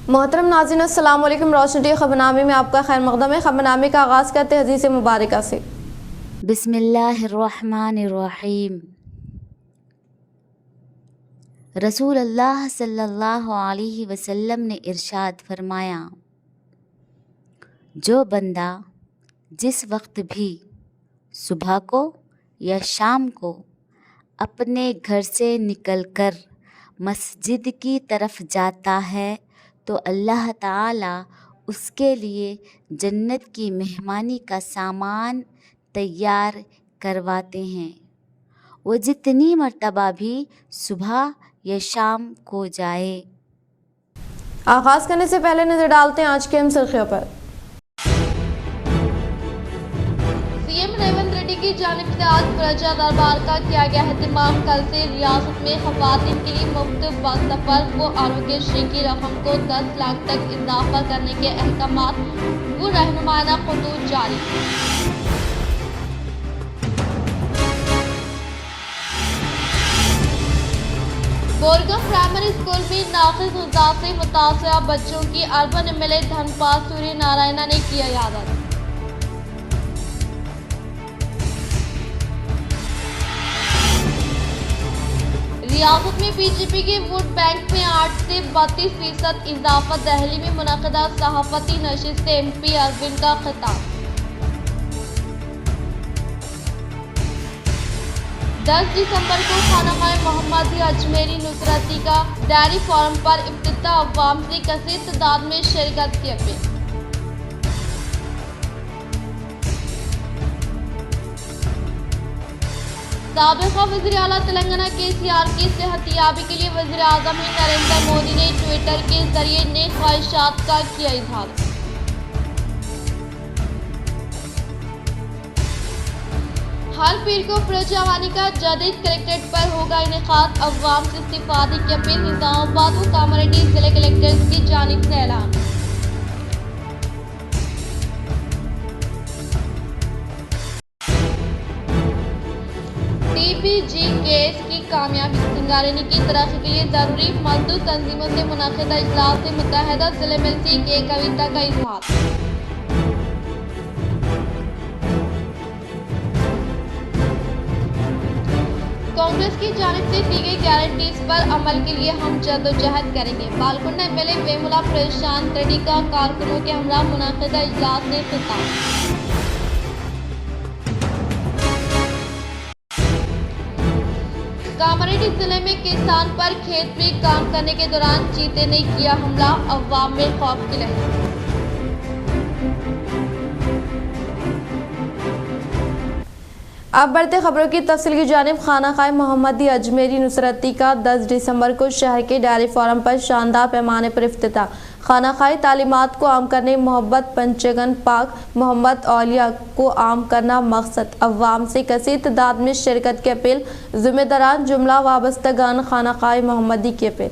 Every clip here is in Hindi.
मोहतरम नाज़रीन अस्सलाम वालेकुम। रोशन टी खबरनामे में आपका खैर मक़दम है। खबरनामे का आगाज़ करते हैं हदीस मुबारका से। बिस्मिल्लाहिर्रहमानिर्रहीम। रसूल अल्लाह सल्लल्लाहु अलैहि वसल्लम ने इरशाद फरमाया, जो बंदा जिस वक्त भी सुबह को या शाम को अपने घर से निकलकर मस्जिद की तरफ जाता है तो अल्लाह ताला उसके लिए जन्नत की मेहमानी का सामान तैयार करवाते हैं। वो जितनी मर्तबा भी सुबह या शाम को जाए। आगाज़ करने से पहले नज़र डालते हैं आज के अहम सुर्खियों पर। सीएम रेवंत रेड्डी की जानिब से आज प्रजा दरबार का किया गया एहतमाम। कल से रियासत में खवातीन के लिए मुफ्त बस सफर व आरोग्यश्री की रकम को 10 लाख तक इजाफा करने के अहकामात व रहनुमाना खतूत जारी। बोरगम प्राइमरी स्कूल में नाक़िस ग़िज़ा से मुतासिर बच्चों की अर्बन एमएलए धनपाल सूर्य नारायण ने किया यादत। रियासत में बीजेपी के वोट बैंक में 8 से 32% इजाफा। दहली में मुनक़दा सहाफ़ती नशिस्त से MP अरविंद का खिताब। 10 दिसंबर को खानाकाए मोहम्मदी अजमेरी नुसरती का डेयरी फार्म पर इफ्तिताह। अवाम से कसीर तादाद में शिरकत की अपील। साबिक़ा वज़ीर आला तेलंगाना KCR की सेहतियाबी के लिए वज़ीर आज़म नरेंद्र मोदी ने ट्विटर के जरिए नेक ख्वाहिशात का किया इजहार। हर पीर को प्रजावानी का जदीद कलेक्ट्रेट पर होगा इनेकाद। अवाम से इस्तिफादे की अपील। निज़ामाबाद व कामारेड्डी जिले कलेक्टर्स की जानिब से ऐलान। TPG-केस की कामयाबी। सिंगारेनी की तरक्की के लिए जरूरी मजदूर तंजीमों से मुनक़िदा इजलास से मुत्तहदा जिले मिलती के कविता का इजहार। कांग्रेस की जानिब से दी गई गारंटीज पर अमल के लिए हम जद्दोजहद करेंगे। बालकुंडा एमएलए वेमुला प्रशांत रेड्डी का कारकुनों के हमरा मुनक़िदा इजलास से खिताब। कामारेड्डी जिले में किसान पर खेत में काम करने के दौरान चीते ने किया हमला। अवाम में खौफ की लहर। अब बढ़ते खबरों की तफसील की जानिब। खानाकाए मोहम्मदी अजमेरी नुसरती का 10 दिसंबर को शहर के डेयरी फार्म पर शानदार पैमाने पर इफ्तिताह। खानाकाई तालीमात को आम करने, मोहब्बत पंचगन पाक मोहम्मद औलिया को आम करना मकसद। अवाम से कसीर तादाद में शिरकत की अपील। ज़िम्मेदारान जुमला वाबस्तगान खानाकाए मोहम्मदी की अपील।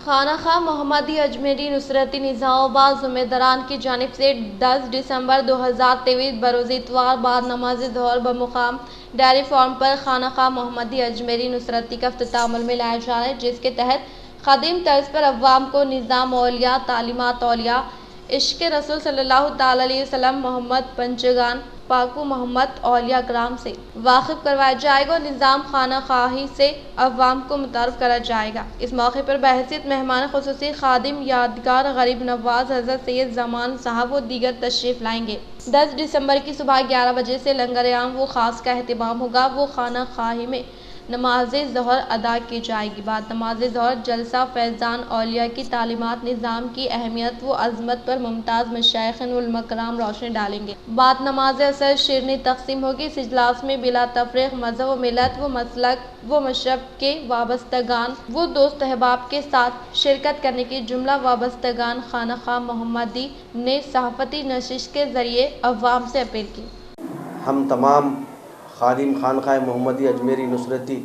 खानाखा मोहम्मदी अजमेरी नुसरती निज़ामाबाद ज़िम्मेदारान की जानिब से 10 दिसंबर 2023 बरोज़ इतवार बाद नमाज ज़ोहर बमुकाम डेयरी फार्म पर खानाखा मोहम्मदी अजमेरी नुसरती का इफ्तिताह अमल में लाया जा रहा है, जिसके तहत ख़दीम तर्ज पर अवाम को निज़ाम औलिया, तालीमात औलिया, इश्क़ रसूल सल्लल्लाहु ताला अलैहि वसल्लम, मोहम्मद पंचगान पाकू मोहम्मद औलिया ग्राम से वाकिफ़ करवाया जाएगा और निज़ाम खाना खाही से अवाम को मुतारफ़ करा जाएगा। इस मौके पर बहसीत मेहमान ख़ुसूसी खादिम यादगार गरीब नवाज हज़रत सैयद ज़मान साहब व दीगर तशरीफ़ लाएंगे। 10 दिसंबर की सुबह 11 बजे से लंगर आम व ख़ास का अहतमाम होगा। वो खाना खाही में नमाज ज़ोहर अदा की जाएगी। बाद नमाज ज़ोहर जलसा फैज़ान औलिया की तालीमात, निज़ाम की अहमियत व अज़मत पर मुमताज़ मशाइख़िन उल मकराम रोशनी डालेंगे। बाद नमाज असर शिरनी तक़सीम होगी। इस इजलास में बिला तफ़रीक़ मज़हब व मिलत व मसलक व मशरब के वाबस्तगान व दोस्त अहबाब के साथ शिरकत करने की जुमला वाबस्तगान खानाखा मोहम्मदी ने सहाफ़ती नशिश के ज़रिए अवाम से अपील की। हम तमाम खादिम खानकाए मोहम्मदी अजमेरी नुसरती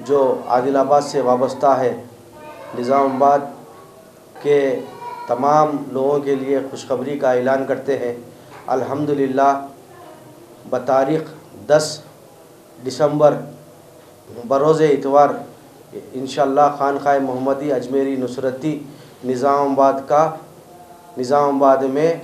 जो आदिलाबाद से वाबस्ता है, निज़ामाबाद के तमाम लोगों के लिए खुशखबरी का ऐलान करते हैं। अल्हम्दुलिल्लाह बतारीख़ 10 दिसंबर बरोज़ इतवार इंशाअल्लाह खानकाए मोहम्मदी अजमेरी नुसरती निज़ामाबाद में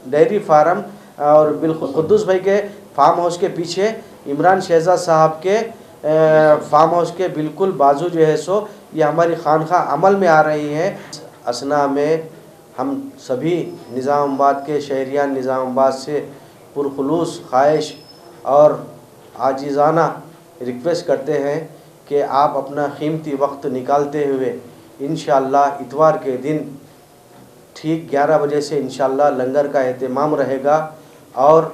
डेयरी फार्म और बिल्कुल कुद्दूस भाई के फार्म हाउस के पीछे इमरान शहजाद साहब के फार्म हाउस के बिल्कुल बाजू जो है सो ये हमारी खानखा अमल में आ रही है। असना में हम सभी निज़ामाबाद के शहरियान निज़ामाबाद से पुरखुलूस ख्वाहिश और आजिज़ाना रिक्वेस्ट करते हैं कि आप अपना कीमती वक्त निकालते हुए इंशाअल्लाह इतवार के दिन ठीक 11 बजे से इंशाअल्लाह लंगर का एहतमाम रहेगा और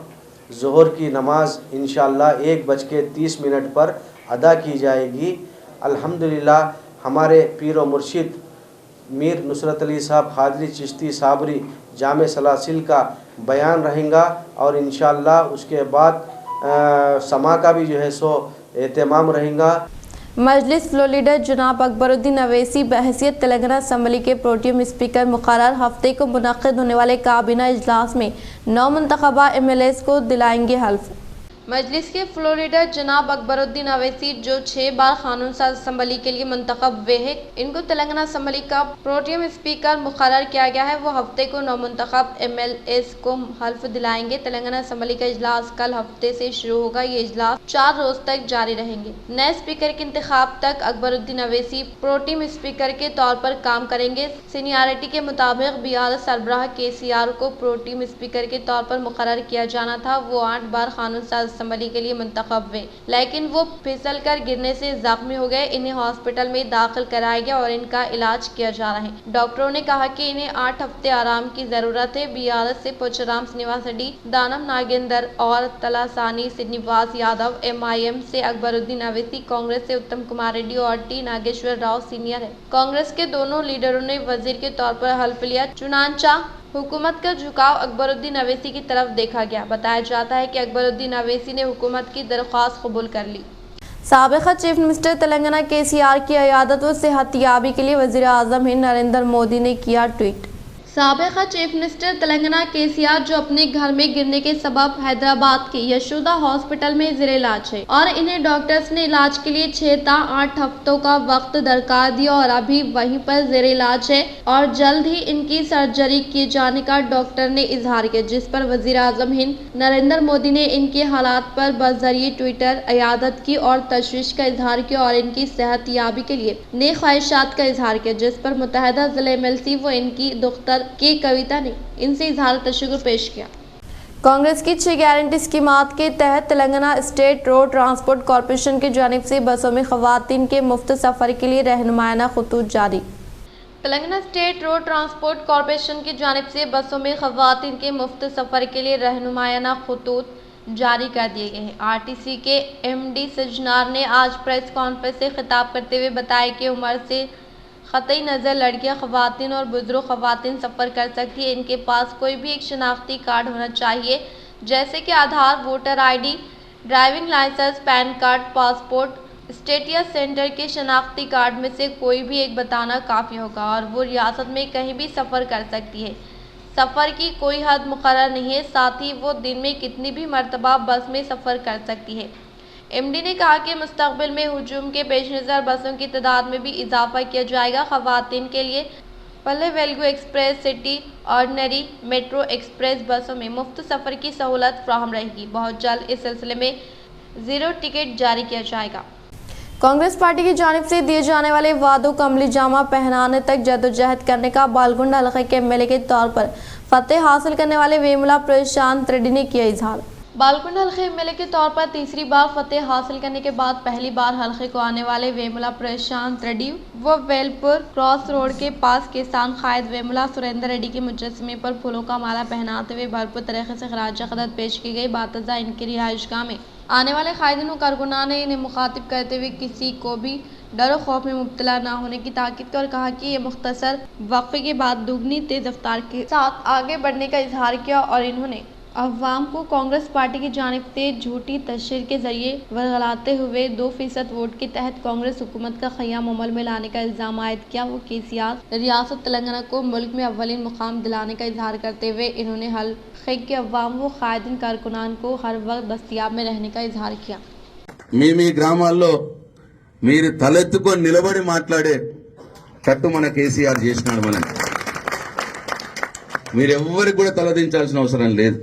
ज़ोहर की नमाज इंशाअल्लाह 1:30 पर अदा की जाएगी। अल्हम्दुलिल्लाह हमारे पीर व मुर्शिद मीर नुसरत अली साहब खादरी चिश्ती साबरी जामे सलासिल का बयान रहेगा और इंशाअल्लाह उसके बाद समा का भी जो है सो एहतमाम रहेगा। मजलिस फ्लोर लीडर जनाब अकबरुद्दीन अवैसी बहैसियत तेलंगाना असम्बली के प्रोटेम स्पीकर मुकर्रर हफ्ते को मुनक्किद होने वाले काबीना इजलास में 9 मुंतखबा एमएलएस को दिलाएंगे हल्फ। मजलिस के फ्लोर लीडर जनाब अकबरुद्दीन अवैसी जो 6 बार कानून साज असम्बली के लिए मुंतखब हुए हैं, इनको तेलंगाना असम्बली का प्रोटेम स्पीकर मुकर्रर किया गया है। वो हफ्ते को 9 मुंतखब एमएलएस को हल्फ दिलाएंगे। तेलंगाना असम्बली का इजलास कल हफ्ते से शुरू होगा। ये इजलास 4 रोज तक जारी रहेंगे। नए स्पीकर के इंतखाब तक अकबरुद्दीन अवैसी प्रोटेम स्पीकर के तौर पर काम करेंगे। सीनियरिटी के मुताबिक बिहार सरबराह केसीआर को प्रोटेम स्पीकर के तौर पर मुकर्रर किया जाना था। वो 8 बार कानून साज असम्बली के लिए मुंतखब हुए, लेकिन वो फिसल कर गिरने से जख्मी हो गए। इन्हें हॉस्पिटल में दाखिल कराया गया और इनका इलाज किया जा रहा है। डॉक्टरों ने कहा कि इन्हें 8 हफ्ते आराम की जरूरत है। बीआरएस से पोचाराम श्रीनिवास रेड्डी, दानम नागेंदर और तलासानी श्रीनिवास यादव, एमआईएम से अकबरुद्दीन अवैसी, कांग्रेस से उत्तम कुमार रेड्डी और टी नागेश्वर राव सीनियर है। कांग्रेस के दोनों लीडरों ने वजीर के तौर पर हल्फ लिया। चुनांचा हुकूमत का झुकाव अकबरुद्दीन अवैसी की तरफ देखा गया। बताया जाता है कि अकबरुद्दीन अवैसी ने हुकूमत की दरख्वास्त कबूल कर ली। साबिक़ा चीफ मिनिस्टर तेलंगाना केसीआर की अयादत व सेहतियाबी के लिए वज़ीर आज़म हिंद नरेंद्र मोदी ने किया ट्वीट। साबिक़ा चीफ मिनिस्टर तेलंगाना केसीआर जो अपने घर में गिरने के सबब हैदराबाद के यशोदा हॉस्पिटल में ज़ेरे इलाज है और इन्हें डॉक्टर्स ने इलाज के लिए 6 से 8 हफ्तों का वक्त दरकार दिया और अभी वहीं पर ज़ेरे इलाज है और जल्द ही इनकी सर्जरी किए जाने का डॉक्टर ने इजहार किया, जिस पर वज़ीर आज़म हिंद नरेंद्र मोदी ने इनके हालात पर बज़रिए ट्विटर अयादत की और तशवीश का इजहार किया और इनकी सेहतियाबी के लिए नेक ख्वाहिशात का इजहार किया, जिस पर मुत्तहिदा ज़िला एमएलसी व इनकी दुख्तर के कविता ने इनसे इजहार तशक्कुर पेश किया। कांग्रेस की 6 गारंटी स्कीमात के तहत Telangana state road transport corporation की जानिब से बसों में खवातीन के मुफ्त सफर के लिए रहनुमायाना खतूत जारी। Telangana state road transport corporation की जानिब से बसों में खवातीन के मुफ्त सफर के लिए रहनुमायाना खतूत जारी कर दिए गए हैं। आरटीसी के एमडी सजनार ने आज प्रेस कॉन्फ्रेंस से खिताब करते हुए बताया कि उम्र से क़तई नज़र लड़कियां, ख़वातीन और बुजुर्ग ख़वातीन सफ़र कर सकती है। इनके पास कोई भी एक शनाख्ती कार्ड होना चाहिए, जैसे कि Aadhaar, voter ID, driving licence, pan card, passport. State या सेंटर के शनाख्ती कार्ड में से कोई भी एक बताना काफ़ी होगा और वो रियासत में कहीं भी सफ़र कर सकती है। सफ़र की कोई हद मुकर्रर नहीं है, साथ ही वो दिन में कितनी भी मरतबा बस में सफ़र कर सकती है। एमडी ने कहा कि मुस्तकबिल में हुजूम के पेश नज़र बसों की तादाद में भी इजाफा किया जाएगा। ख़वातीन के लिए Palle Velugu express, city ordinary, metro express बसों में मुफ्त सफ़र की सहूलत फ्राहम रहेगी। बहुत जल्द इस सिलसिले में 0 टिकट जारी किया जाएगा। कांग्रेस पार्टी की जानिब से दिए जाने वाले वादों को अमली जामा पहनाने तक जद्दोजहद करने का बालगुंडा हलके के एमएलए के तौर पर फतेह हासिल करने वाले वेमुला प्रशांत रेड्डी ने किया इजहार। बालकुंड हल्के एमएलए के तौर पर तीसरी बार फतेह हासिल करने के बाद पहली बार हल्के को आने वाले वेमुला प्रशांत रेड्डी व वेलपुर क्रॉस रोड के पास किसान कायद वेमुला सुरेंद्र रेड्डी के मुजस्समे पर फूलों का माला पहनाते हुए भरपूर तरीके से खराज अक़ीदत पेश की गई। बातज़ा इनकी रिहाइशगाह में आने वाले कायदीन कारकुनान ने इन्हें मुखातिब करते हुए किसी को भी डर खौफ में मुब्तला ना होने की ताकीद की और कहा कि ये मुख्तसर वक्फे के बाद दुगनी तेज रफ्तार के साथ आगे बढ़ने का इजहार किया और इन्होंने अवाम को कांग्रेस पार्टी की जानिब से झूठी तशहीर के जरिए वर्गलाते हुए 2% वोट के तहत कांग्रेस हुकूमत का क़याम अमल में लाने का इल्ज़ाम आयद किया। वो केसीआर रियासत तेलंगाना को मुल्क में अव्वलीन मुकाम दिलाने का इजहार करते हुए इन्होंने हल्के के अवाम व कायदीन कारकुनान को हर वक्त दस्तियाब में रहने का इजहार किया। మీ గ్రామాల్లో మీరు తలెత్తుకొని నిలబడి మాట్లాడే చట్టు మన కేసీఆర్ చేసినాడు. మనం మీరెవ్వరికి కూడా తలదించాల్సిన అవసరం లేదు.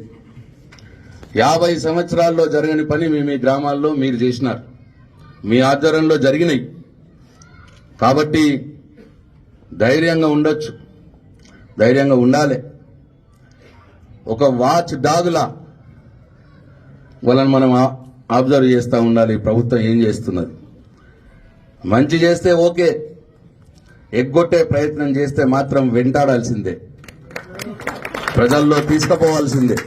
50 సంవత్సరాల్లో జరగని పని మీ గ్రామాల్లో మీరు చేసినారు, మీ ఆధ్వర్యంలో జరిగినాయి. కాబట్టి ధైర్యంగా ఉండొచ్చు, ధైర్యంగా ఉండాలి. ఒక వాచ్ డాగ్లా వాళ్ళని మనం అబ్జర్వ్ చేస్తూ ఉండాలి. ప్రభుత్వం ఏం చేస్తున్నది, మంచి చేస్తే ఓకే, ఎగ్గొట్టే ప్రయత్నం చేస్తే మాత్రం వెంటాడాల్సిందే, ప్రజల్లో తీసుకుపోవాల్సిందే.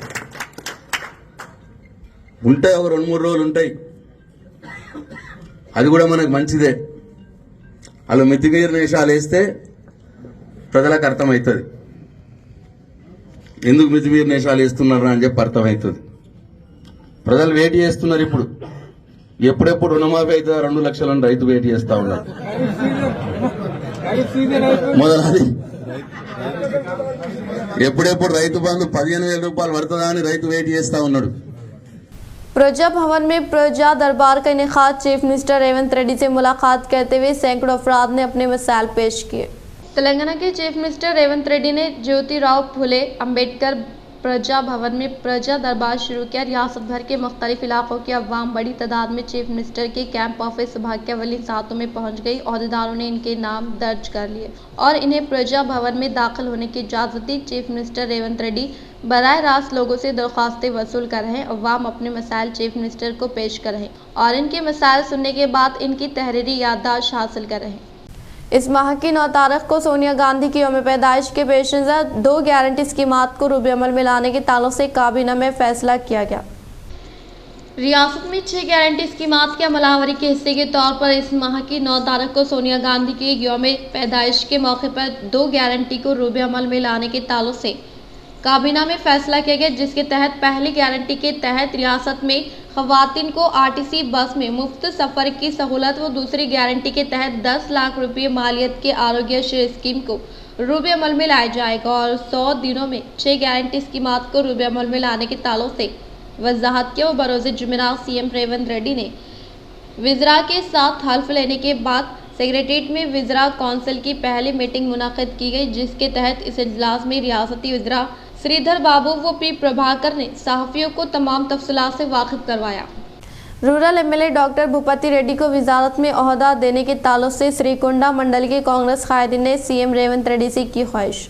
ఉంటాయి ఒక 2-3 రోజులు ఉంటాయి, అది కూడా మనకు మంచిదే. వాళ్ళు మితిమీరిన వేషాలు వేస్తే ప్రజలకు అర్థమవుతుంది, ఎందుకు మితిమీరిన వేషాలు వేస్తున్నారు అని చెప్పి అర్థమవుతుంది. ప్రజలు వెయిట్ చేస్తున్నారు. ఇప్పుడు ఎప్పుడెప్పుడు రుణమాఫీ అవుతుందో 2 లక్షలను రైతు వెయిట్ చేస్తా ఉన్నారు. మొదలది ఎప్పుడెప్పుడు రైతు బంధు 15,000 రూపాయలు పడుతుందా అని రైతు వెయిట్ చేస్తా ఉన్నాడు. प्रजा भवन में प्रजा दरबार का इनेकाद चीफ मिनिस्टर रेवंत रेड्डी से मुलाकात करते हुए सैकड़ों अफराद ने अपने मसाइल पेश किए। तेलंगाना के चीफ मिनिस्टर रेवंत रेड्डी ने ज्योतिराव फुले अंबेडकर प्रजा भवन में प्रजा दरबार शुरू किया। रियासत भर के मुख्तलिफ इलाकों की अवाम बड़ी तादाद में चीफ मिनिस्टर के कैंप ऑफिस भाग्य अव्वलीन सातों में पहुंच गई। अहदेदारों ने इनके नाम दर्ज कर लिए और इन्हें प्रजा भवन में दाखिल होने की इजाज़त दी। चीफ मिनिस्टर रेवंत रेड्डी बराह रास्त लोगों से दरख्वास्तें वसूल कर रहे हैं। अवाम अपने मसाइल चीफ मिनिस्टर को पेश कर रहे हैं और इनके मसाइल सुनने के बाद इनकी तहरीरी याददाश्त हासिल कर रहे हैं। इस माह की 9 तारीख को सोनिया गांधी की यौम पैदाइश के पेश नज़र 2 गारंटी स्कीमात को रूबे अमल में लाने के ताल्लुक से काबीना में फैसला किया गया। रियासत में 6 गारंटी स्कीमात के अमलावरी के हिस्से के तौर पर इस माह की 9 तारीख को सोनिया गांधी की यौम पैदाइश के मौके पर 2 गारंटी को रूबे अमल में लाने के ताल्लुक से काबीना में फैसला किया गया, जिसके तहत पहली गारंटी के तहत रियासत में खवातीन को आरटीसी बस में मुफ्त सफ़र की सहूलत व दूसरी गारंटी के तहत 10 लाख रुपये मालियत के आरोग्य श्री स्कीम को रूबे अमल में लाया जाएगा और 100 दिनों में 6 गारंटी स्कीमात को रूबे अमल में लाने के ताल्लुक से वजाहत किया। बरोज़ जुमेरात सीएम रेवंत रेड्डी ने विज़रा के साथ हल्फ लेने के बाद सेक्रेटेरिएट में विज़रा कौंसिल की पहली मीटिंग मुनाकिद की गई, जिसके तहत इस इजलास में रियासती विज़रा श्रीधर बाबू व पी प्रभाकर ने सहाफ़ियों को तमाम तफसीलात से वाकिफ करवाया। Rural MLA doctor Bhupathi Reddy को वजारत में ओहदा देने के ताल्लुक से श्रीकुंडा मंडल के कांग्रेस कायदीन ने सीएम रेवंत रेड्डी से की ख्वाहिश।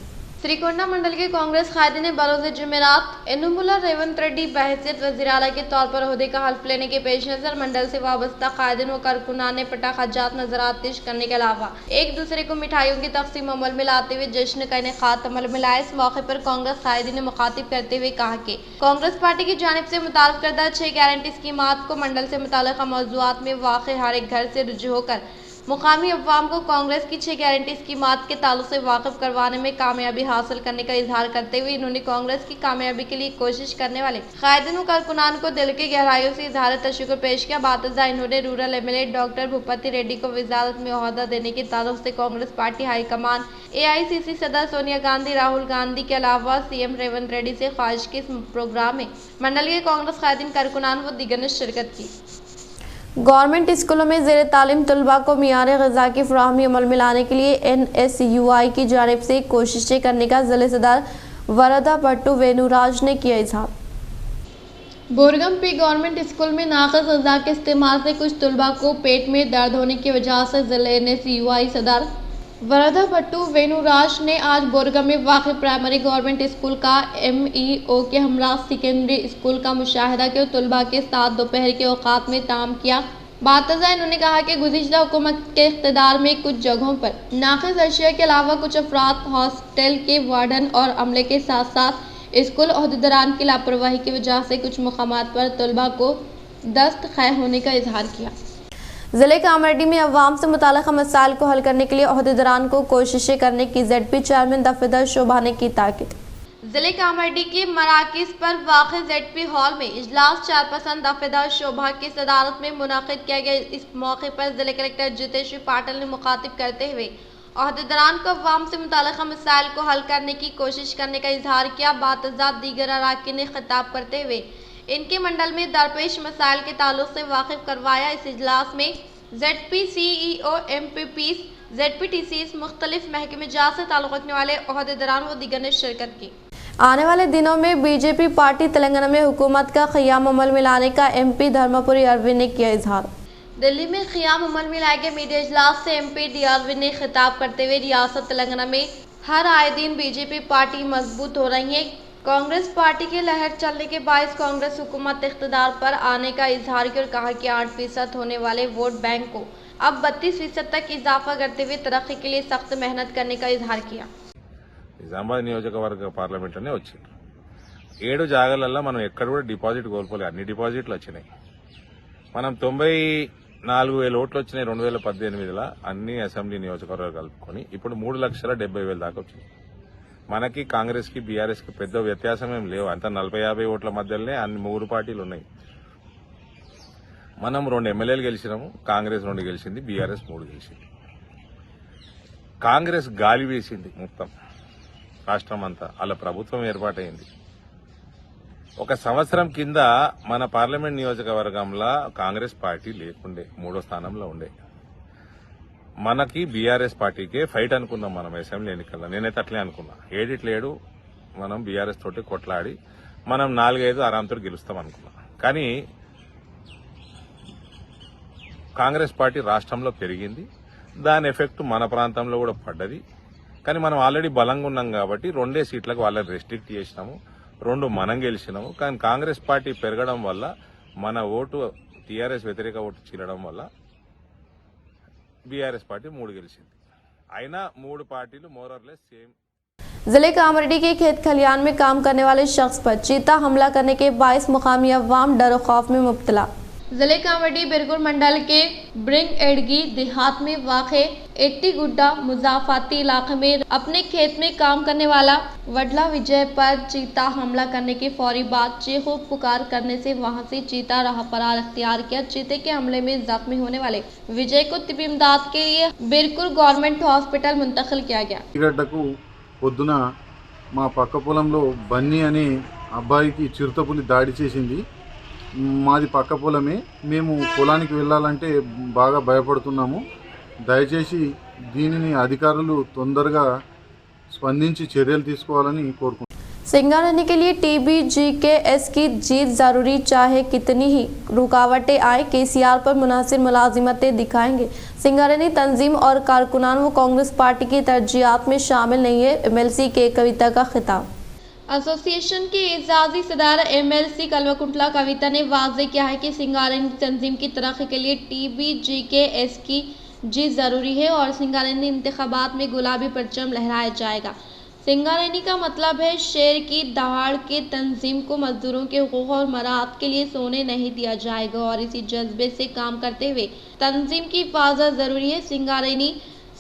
श्रीकुंडा मंडल के कांग्रेस कायदीन ने बरोज़ जुमेरात एनुमुल्ला रेवंत रेड्डी बहैसियत वज़ीर आला के तौर पर ओहदे का हल्फ लेने के पेश नज़र मंडल से वाबस्ता कायदीन व कारकुनान ने पटाखाजात नजरात पेश करने के अलावा एक दूसरे को मिठाइयों की तकसीम अमल में लाते हुए जश्न का इनेकाद अमल में लाया। इस मौके पर कांग्रेस कायदीन ने मुखातिब करते हुए कहा कि कांग्रेस पार्टी की जानिब से मुतारफ करदा 6 गारंटी स्कीमात को मंडल से मुताल्लिक़ा मौज़ूआत में वाक़े हर एक घर से रुजू होकर मुकामी अवाम को कांग्रेस की 6 गारंटी स्कीमात के ताल्लुक से वाकिफ करवाने में कामयाबी हासिल करने का इजहार करते हुए इन्होंने कांग्रेस की कामयाबी के लिए कोशिश करने वाले कायदीन व कारकुनान को दिल की गहराइयों से इजहार तशक्कुर पेश किया। बातज़ा इन्होंने rural MLA doctor Bhupathi Reddy को वजारत में ओहदा देने के ताल्लुक से कांग्रेस पार्टी हाईकमान AICC सदर सोनिया गांधी, राहुल गांधी के अलावा सीएम रेवंत रेड्डी से ख्वाहिश की इस प्रोग्राम में मंडल के कांग्रेस कायदीन, कारकुनान व दीगर ने शिरकत की। गवर्नमेंट स्कूलों में ज़ेर तालीम तलबा को मियार ग़िज़ा की फ़राहमी अमल में लाने के लिए NSUI की जानिब से कोशिशें करने का ज़िले सदर वरदा भट्टू वेनुराज ने किया इज़हार। बोरगम पी गवर्नमेंट स्कूल में नाक़िस ग़िज़ा के इस्तेमाल से कुछ तलबा को पेट में दर्द होने की वजह से ज़िले NSUI सदर वरदा भट्टू वेनुराज ने आज बोरगम में वाक़ प्राइमरी गवर्नमेंट स्कूल का MEO के हमरा सेकेंडरी स्कूल का मुशाहिदा किया, तलबा के साथ दोपहर के औकात में ताम किया। बातज़ा इन्होंने कहा कि गुज़िश्ता हुकूमत के इख्तिदार में कुछ जगहों पर नाक़िस अशिया के अलावा कुछ अफराद हॉस्टल के वार्डन और अमले के साथ साथ स्कूल अहदेदारान की लापरवाही की वजह से कुछ मकामात पर तलबा को दस्त खैर होने का इजहार किया। ज़िले कामरेड्डी में अवाम से मुताल्लिक़ा मसाइल को हल करने के लिए अहदेदारान को कोशिशें करने की ZP चेयरमैन दफेदार शोभा ने की ताकीद। ज़िले कामरेड्डी के मराकिज़ पर वाक़ ZP हॉल में इजलास चेयरपर्सन दफेदार शोभा की सदारत में मुनाकिद किया गया। इस मौके पर ज़िले कलेक्टर जितेश्वरी पाटिल ने मुखातिब करते हुए अहदेदारान को अवाम से मुताल्लिक़ा मसाइल को हल करने की कोशिश करने का इजहार किया। बातज़ा दीगर अराकीन ने खिताब करते हुए इनके मंडल में दरपेश मसाइल के ताल्लुक से वाकिफ करवाया। इस इजलास में ZP CEO, MPPs, ZP TCs, मुख्तलिफ महकमे जात से ताल्लुक़ रखने वाले अहदेदारान व दीगर ने शिरकत की। आने वाले दिनों में बीजेपी पार्टी तेलंगाना में हुकूमत का क़याम अमल में लाने का एमपी धर्मपुरी अरविंद ने किया इजहार। दिल्ली में क़याम अमल में लाए गए मीडिया इजलास से एमपी डी अरविंद ने खिताब करते हुए रियासत तेलंगाना में हर आए दिन बीजेपी पार्टी मजबूत हो रही है। कांग्रेस पार्टी की लहर चलने के बायस कांग्रेस हुकूमत इख्तिदार पर आने का इजहार किया और कहा कि 8% होने वाले वोट बैंक को अब 32% तक इजाफा करते हुए तरक्की के लिए सख्त मेहनत करने का इजहार किया। నిజామాబాద్ నియోజకవర్గ పార్లమెంట్లోనే వచ్చింది 7 జాగాలల్లో మనం ఎక్కడ కూడా డిపాజిట్ కోల్పోలే, అన్ని డిపాజిట్లు వచ్చినాయి. మనం 94,000 ఓట్లు వచ్చినాయి 2018లో అన్ని అసెంబ్లీ నియోజకవర్గాలు కలుపుకొని. ఇప్పుడు 3,70,000 దాకా వచ్చింది. మనకి కాంగ్రెస్ కి బీఆర్ఎస్ కి పెద్ద వ్యత్యాసం ఏం లేవు, అంతా 40-50 ఓట్ల మధ్యలోనే అన్ని 3 పార్టీలు ఉన్నాయి. మనం 2 ఎమ్మెల్యేలు గెలిచినాము, కాంగ్రెస్ 2 గెలిచింది, బీఆర్ఎస్ 3 గెలిచింది. కాంగ్రెస్ గాలి వేసింది మొత్తం రాష్ట్రం అంతా, అలా ప్రభుత్వం ఏర్పాటైంది. ఒక సంవత్సరం కింద మన పార్లమెంట్ నియోజకవర్గంలో కాంగ్రెస్ పార్టీ లేకుండే, 3వ స్థానంలో ఉండే. మనకి బీఆర్ఎస్ పార్టీకే ఫైట్ అనుకున్నాం మనం అసెంబ్లీ ఎన్నికల్లో. నేనైతే అట్లే అనుకున్నా, ఏడిట్లేడు మనం బీఆర్ఎస్ తోటి కొట్లాడి మనం 4-5 ఆరాంతో గెలుస్తాం అనుకున్నా. కానీ కాంగ్రెస్ పార్టీ రాష్ట్రంలో పెరిగింది, దాని ఎఫెక్ట్ మన ప్రాంతంలో కూడా పడ్డది. కానీ మనం ఆల్రెడీ బలంగా ఉన్నాం కాబట్టి 2 సీట్లకు వాళ్ళని రెస్ట్రిక్ట్ చేసినాము, 2 మనం గెలిచినాము. కానీ కాంగ్రెస్ పార్టీ పెరగడం వల్ల మన ఓటు టీఆర్ఎస్ వ్యతిరేక ఓటు చీలడం వల్ల బీఆర్ఎస్ పార్టీ 3 గెలిచింది. అయినా 3 పార్టీలు మోర్ ఆర్ లెస్ సేమ్. जिले कामरेड्डी के खेत खलियान में काम करने वाले शख्स पर चीता हमला करने के बायस मुकामी अवाम डर खौफ में मुब्तला। जिले कांवड़ी बिरगुर मंडल के ब्रिंग एडगी देहात में वाक़े एट्टी गुड्डा मुजाफाती इलाके में अपने खेत में काम करने वाला वडला विजय पर चीता हमला करने के फौरी बाद चीखो पुकार करने से वहां से चीता राह फरार अख्तियार किया। चीते के हमले में जख्मी होने वाले विजय को तिबी इमदाद के लिए बिरकुर गवर्नमेंट हॉस्पिटल मुंतकिल किया गया। పొద్దున మా పక్క పొలంలో బన్నీ అనే అబ్బాయికి చిరుతపులి దాడి చేసింది. మాది పక్క పొలమే, మేము పొలానికి వెళ్ళాలంటే బాగా భయపడుతున్నాము. దయచేసి దీనిని అధికారులు తొందరగా స్పందించి చర్యలు తీసుకోవాలని కోరుకుంటున్నాను. सिंगारेड्डी के लिए TBGKS की जीत जरूरी, चाहे कितनी ही रुकावटें आए केसीआर पर मुनासिब मुलाजिमतें दिखाएंगे। सिंगारेड्डी तंजीम और कारकुनान वो कांग्रेस पार्टी की तरजीहात में शामिल नहीं है। MLC के कविता का खिताब। एसोसिएशन के एजाजी सदर MLC कलवकुंटला कविता ने वाज़े किया है कि सिंगारेड्डी तंजीम की तरक्की के लिए TBGKS की जीत ज़रूरी है और सिंगारेड्डी इंतखाबात में गुलाबी परचम लहराया जाएगा। सिंगारेड्डी का मतलब है शेर की दहाड़ के तंजीम को मजदूरों के हुकूक और मराहत के लिए सोने नहीं दिया जाएगा और इसी जज्बे से काम करते हुए तंजीम की हिफाजत ज़रूरी है। सिंगारेड्डी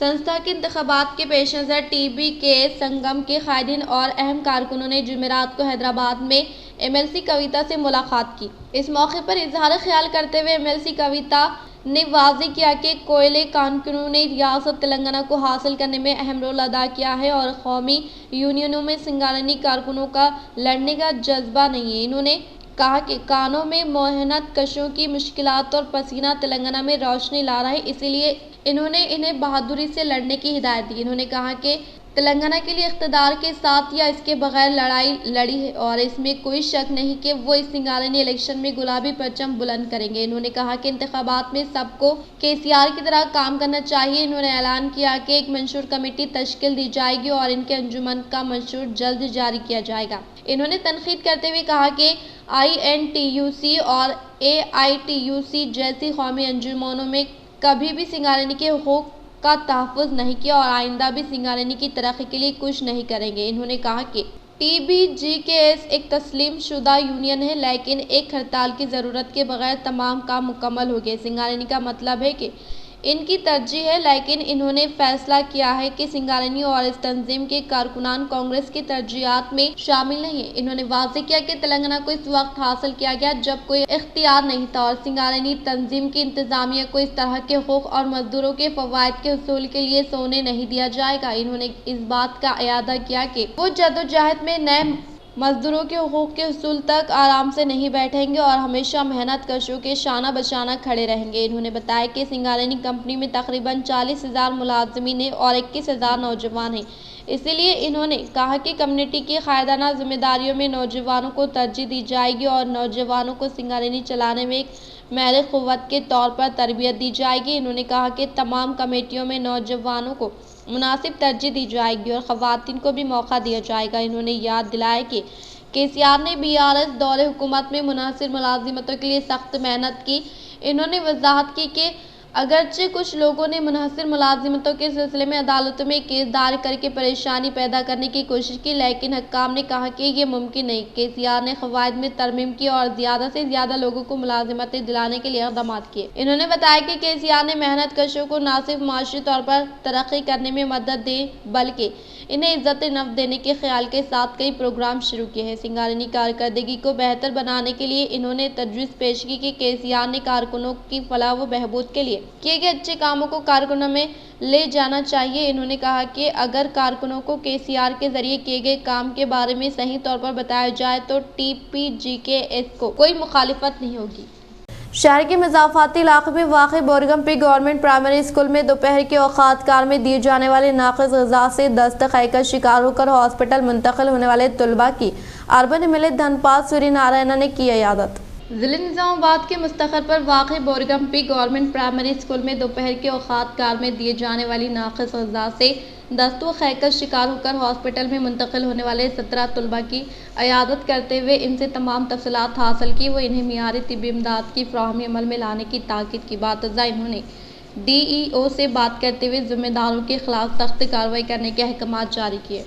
संस्था के इंतखाबात के पेश नज़र TBKS संगम के कायदीन और अहम कारकुनों ने जुमेरात को हैदराबाद में MLC कविता से मुलाकात की। इस मौके पर इजहार ख्याल करते हुए MLC कविता ने वाज़े किया कि कोयले कारकुनों ने रियासत तेलंगाना को हासिल करने में अहम रोल अदा किया है और कौमी यूनियनों में सिंगारेड्डी कारकुनों का लड़ने का जज्बा नहीं है। इन्होंने कहा कि कानों में मेहनत कशों की मुश्किलात और पसीना तेलंगाना में रोशनी ला रहा है, इसीलिए इन्होंने इन्हें बहादुरी से लड़ने की हिदायत दी। इन्होंने कहा कि तेलंगाना के लिए इख्तिदार के साथ या इसके बगैर लड़ाई लड़ी है और इसमें कोई शक नहीं कि वो इस सिंगारेड्डी इलेक्शन में गुलाबी परचम बुलंद करेंगे। इन्होंने कहा कि इंतखाबात में सबको KCR की तरह काम करना चाहिए। इन्होंने ऐलान किया कि एक मंशूर कमेटी तश्कील दी जाएगी और इनके अंजुमन का मंशूर जल्द जारी किया जाएगा। इन्होंने तनकीद करते हुए कहा कि INTUC और AITUC जैसी कौमी अंजुमनों में कभी भी सिंगारेड्डी के हुकूक का तहफ़्फ़ुज़ नहीं किया और आइंदा भी सिंगारेड्डी की तरक्की के लिए कुछ नहीं करेंगे। इन्होंने कहा कि TBGKS एक तस्लीम शुदा यूनियन है, लेकिन एक हड़ताल की ज़रूरत के बगैर तमाम काम मुकम्मल हो गए। सिंगारेड्डी का मतलब है कि इनकी तरजीह है, लेकिन इन्होंने फैसला किया है कि सिंगारेड्डी और इस तंजीम के कारकुनान कांग्रेस की तरजीहात में शामिल नहीं है। इन्होंने वाज़े किया कि तेलंगाना को इस वक्त हासिल किया गया जब कोई इख्तियार नहीं था और सिंगारेड्डी तंजीम की इंतजामिया को इस तरह के हुकूक और मजदूरों के फ़वाइद के हुसूल के लिए सोने नहीं दिया जाएगा। इन्होंने इस बात का इयादा किया कि वो जद्दोजहद में नए मजदूरों के हुकूक के हुसूल तक आराम से नहीं बैठेंगे और हमेशा मेहनत कशों के शाना बशाना खड़े रहेंगे। इन्होंने बताया कि सिंगारेनी कंपनी में तकरीबन 40,000 मुलाजमीन हैं और 21,000 नौजवान हैं। इसीलिए इन्होंने कहा कि कम्युनिटी की कायदाना जिम्मेदारियों में नौजवानों को तरजीह दी जाएगी और नौजवानों को सिंगारेनी चलाने में एक महर क़ुव्वत के तौर पर तरबियत दी जाएगी। इन्होंने कहा कि तमाम कमेटियों में नौजवानों को मुनासिब तरजीह दी जाएगी और ख़वातीन को भी मौका दिया जाएगा। इन्होंने याद दिलाया कि KCR ने BRS दौरे हुकूमत में मुनासिब मुलाजिमतों के लिए सख्त मेहनत की। इन्होंने वजाहत की कि अगरचे कुछ लोगों ने मुनहसर मुलाजिमतों के सिलसिले में अदालतों में केस दायर करके परेशानी पैदा करने की कोशिश की, लेकिन हक्काम ने कहा कि ये मुमकिन नहीं। KCR ने क़वायद में तरमीम की और ज़्यादा से ज़्यादा लोगों को मुलाजिमतें दिलाने के लिए इक़दाम किए। इन्होंने बताया कि KCR ने मेहनत कशों को न सिर्फ माशी तौर पर तरक्की करने में मदद दी, बल्कि इन्हें इज़्ज़त नफ्स देने के ख्याल के साथ कई प्रोग्राम शुरू किए हैं। सिंगारेनी कारकर्दगी को बेहतर बनाने के लिए इन्होंने तजवीज़ पेश की कि KCR ने कारकुनों की फलाह व बहबूद के लिए किए गए अच्छे कामों को कारकुनों में ले जाना चाहिए। इन्होंने कहा कि अगर कारकुनों को KCR के जरिए किए गए काम के बारे में सही तौर पर बताया जाए तो TPGKS को कोई मुखालिफत नहीं होगी। शहर के मज़ाफ़ाती इलाके में वाक़ई बोरगम पी गवर्नमेंट प्राइमरी स्कूल में दोपहर के औक़ात कार में दिए जाने वाले नाक़िस ग़िज़ा से दस्त ख़ै का शिकार होकर हॉस्पिटल मुंतकिल होने वाले तलबा की अर्बन MLA धनपाल सूर्य नारायण ने की इयादत। ज़िले निज़ामाबाद के मुस्तक़र पर वाक़ बोरगम पी गवर्नमेंट प्राइमरी स्कूल में दोपहर के औक़ात कार में दिए जाने वाली नाक़िस ग़िज़ा से दस्त व ख़ै का शिकार होकर हॉस्पिटल में मुंतकिल होने वाले 17 तलबा की इयादत करते हुए इनसे तमाम तफ़सीलात हासिल की व इन्हें मियारी तिब्बी इमदाद की फ़राहमी अमल में लाने की ताक़ीद की। बातज़ा इन्होंने DEO से बात करते हुए ज़िम्मेदारों के ख़िलाफ़ सख्त कार्रवाई करने के अहकामात जारी किए।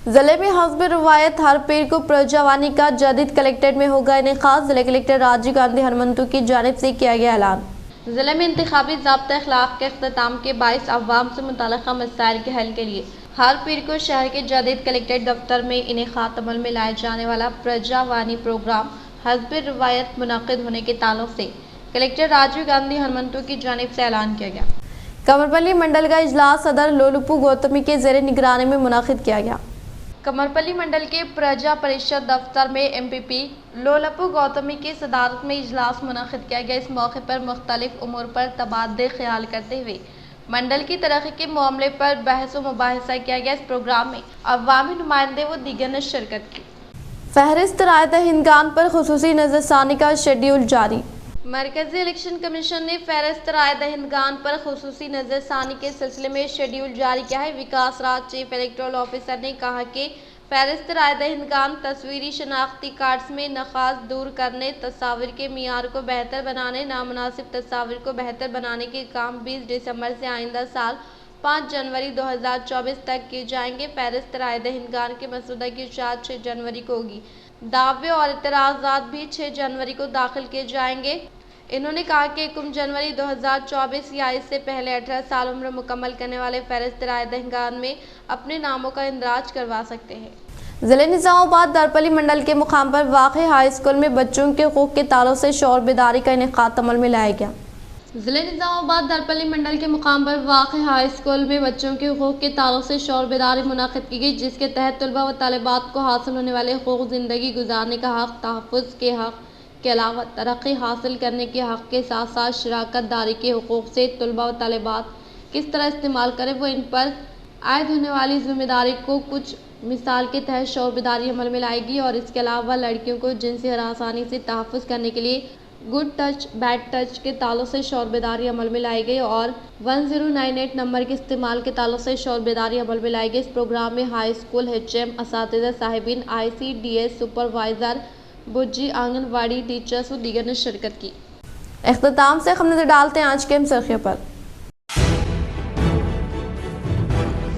ज़िले में हस्ब रवायत हर पीर को प्रजावानी का जदीद कलेक्ट्रेट में होगा इनेकाद। ज़िले कलेक्टर राजीव गांधी हनुमंतु की जानिब से किया गया ऐलान। ज़िले में इंतखाबी ज़ाब्ता इख़लाक़ के अख्ताम के बाइस अवाम से मुतल्लिक़ा मसाइल के हल के लिए हर पीर को शहर के जदीद कलेक्ट्रेट दफ्तर में इनेकाद अमल में लाए जाने वाला प्रजावानी प्रोग्राम हस्ब रवायत मुनक़िद होने के ताल्लुक़ से कलेक्टर राजीव गांधी हनुमंतु की जानिब से ऐलान किया गया। कमरपल्ली मंडल का इजलास सदर लोलुपु गौतमी के ज़ेर निगरानी में मुनक़िद किया गया। कमरपल्ली मंडल के प्रजा परिषद दफ्तर में MPP लोलपु गौतमी की सदारत में इजलास मुनक़िद किया गया। इस मौके पर मुख्तलिफ उमूर पर तबादले ख्याल करते हुए मंडल की तरक्की के मामले पर बहस व मुबाहिसा किया गया। इस प्रोग्राम में अवामी नुमाइंदे व दीगर ने शिरकत की। फहरिस्त राय दहिंदगान पर खुसूसी नज़रसानी का शेड्यूल जारी। मरकज़ी इलेक्शन कमीशन ने फहरिस्त राय दहिंदगान पर खुसूसी नज़रसानी के सिलसिले में शेड्यूल जारी किया है। विकास राज चीफ इलेक्टोरल ऑफिसर ने कहा कि फहरिस्त राय दहिंदगान तस्वीरी शनाख्ती कार्ड्स में नक़ास दूर करने, तस्वीर के मियार को बेहतर बनाने, नामुनासिब तस्वीर को बेहतर बनाने के काम 20 दिसंबर से आइंदा साल 5 जनवरी 2024 तक किए जाएंगे। फहरिस्त राय दहिंदगान के मसूदा की इजाज़त 6 जनवरी को होगी। दावे और इतराज़ात भी 6 जनवरी को दाखिल किए जाएंगे। इन्होंने कहा कि 1 जनवरी 2024 या इससे पहले 18 साल उम्र मुकम्मल करने वाले फहरिस्त राय दहिंदगान में अपने नामों का इंदराज करवा सकते हैं। ज़िले निज़ामाबाद दरपली मंडल के मुकाम पर वाक़ हाई स्कूल में बच्चों के हकूक़ के ताल्लुक़ से शौर बेदारी का इनेकाद अमल में लाया गया। ज़िले निज़ामाबाद दरपली मंडल के मुकाम पर वाक़ हाई स्कूल में बच्चों के हकूक़ के ताल्लुक़ से शौर बेदारी मुनाक़िद की गई, जिसके तहत तलबा व तालिबात को हासिल होने वाले हकूक़ ज़िंदगी गुजारने का हक़, तहफ़्फ़ुज़ के हक़ के अलावा तरक्की हासिल करने के हक़ के साथ साथ शराकत दारी के हकूक़ से तलबा व तालिबात किस तरह इस्तेमाल करें वो इन पर आयद होने वाली ज़िम्मेदारी को कुछ मिसाल के तहत शौर बेदारी अमल में लाएगी। और इसके अलावा लड़कियों को जिनसी हरासानी से तहफ़्फ़ुज़ करने के लिए गुड टच बैड टच के ताल्लुक़ से शौर बेदारी अमल में लाई गई और 1098 नंबर के इस्तेमाल के ताल्लुक़ से शौर बेदारी अमल में लाई गई। इस प्रोग्राम में high school HM असातिज़ा साहिबीन, ICDS supervisor, बुज्जी, आंगनवाड़ी टीचर्स व दीगर ने शिरकत की। इख्तिताम से हम नजर डालते हैं आज के सुर्खियों पर।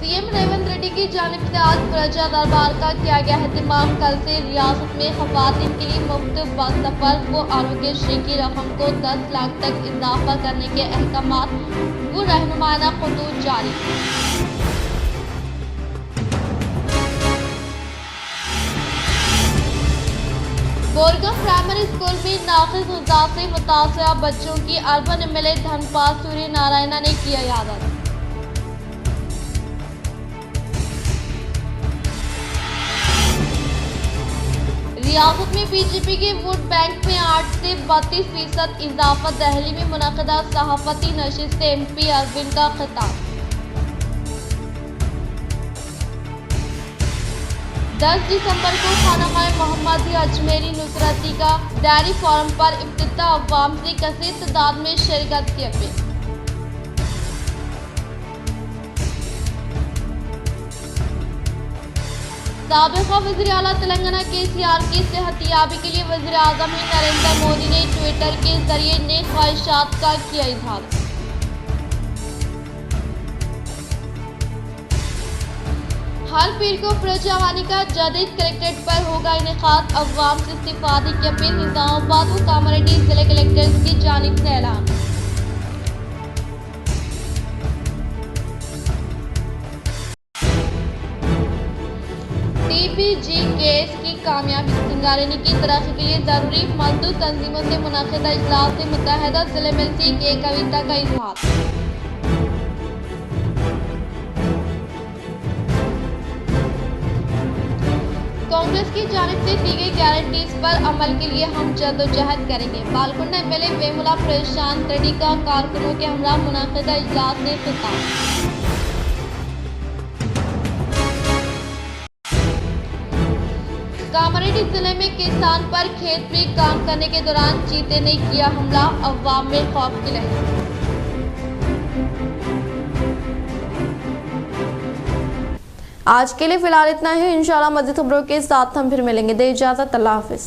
CM रेवंत रेड्डी की जानिब से आज प्रजा दरबार का किया गया एहतमाम। कल से रियासत में ख़वातीन के लिए मुफ्त बस सफ़र व आरोग्यश्री की रकम को 10 लाख तक इजाफा करने के अहकामात व रहनुमाना खतूत जारी। बोरगम प्राइमरी स्कूल में नाक़िस ग़िज़ा से मुतासिर बच्चों की अर्बन MLA धनपाल सूर्य नारायण ने की इयादत। रियासत में बीजेपी के वोट बैंक में 8 से 32% इजाफा। दिल्ली में मुनक़दा सहाफ़ती नशिस्त से MP अरविंद का खिताब। 10 दिसंबर को खानाखाए मोहम्मदी अजमेरी नुसरती का डेयरी फार्म पर इफ्तिताह। अवाम से कसीर तादाद में शिरकत की अपील। साबिक़ा वज़ीर आला तेलंगाना KCR की सेहतियाबी के लिए वज़ीर आज़म नरेंद्र मोदी ने ट्विटर के जरिए नेक ख्वाहिशात का किया इज़हार। हर पीर को प्रजावानी का जदीद कलेक्ट्रेट पर होगा इनेकाद। अवाम से इस्तीफादे की अपील। निज़ामाबाद व कामारेड्डी जिले कलेक्टर्स की जानिब से ऐलान। TPG केस की कामयाबी। सिंगारेनी की तरक्की के लिए जरूरी मजदूर तंजीमों से मुनक़दा इजलास से मुत्तहदा जिले मिलती के कविता का इजहार। कांग्रेस की जानिब से दी गई गारंटीज पर अमल के लिए हम जद्दोजहद करेंगे। बालकुंडा MLA वेमुला प्रशांत रेड्डी का कारकुनों के हमरा मुनक़दा इजलास से खिताब। कामारेड्डी जिले में किसान पर खेत में काम करने के दौरान चीते ने किया हमला। अवाम में खौफ की लहर। आज के लिए फिलहाल इतना ही। इंशाल्लाह मज़ीद खबरों के साथ हम फिर मिलेंगे। दे इजाज़त। अल्लाह हाफिज़।